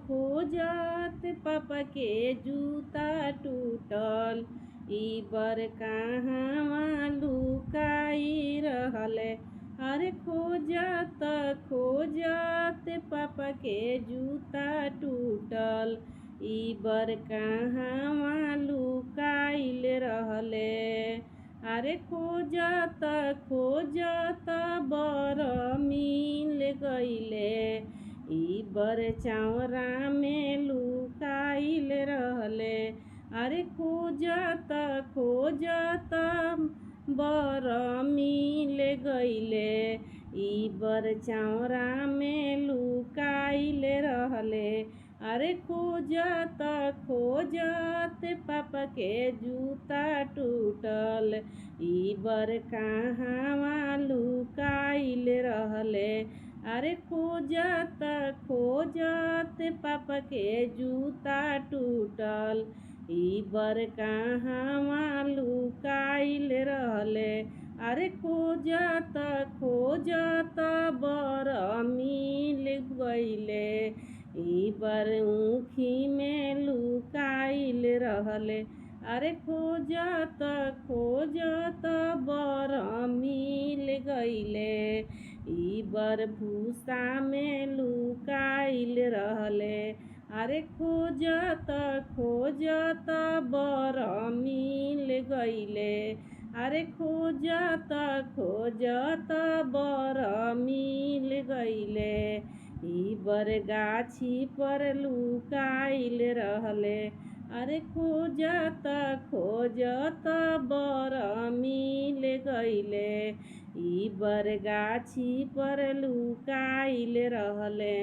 खोजत पापा के जूता टूटल। ई बर कहवा लुकाई रहले। अरे खोजत पापा के जूता टूटल। ई बर कहवा लुकाइल रहले। अरे खोजत बर मिल गइले। ई बर चौरा में लुकाइल रहले। अरे खोजत बर मिल गइले। ई बर चौरा में लुकाइल रहले। अरे खोजत पापा के जूता टूटल। ई बर कहवा लुकाइल रहले। अरे खोजत पापा के जूता टूटल। ई बर कहवा लुकाइल रहले। अरे खोजत बर मिल गइले। ई बर ऊखी में लुकाइल रहले। अरे खोजत बर मिल गइले। ई बर भूसा में लुकाइल रहले। अरे खोजत बर मिल गइले। अरे खोजत बर मिल गइले। ई बर गाछी पर लुकाइल रहले। अरे खोजत बर मिल गइले। ई बर गाछी पर लुकाइल रहले।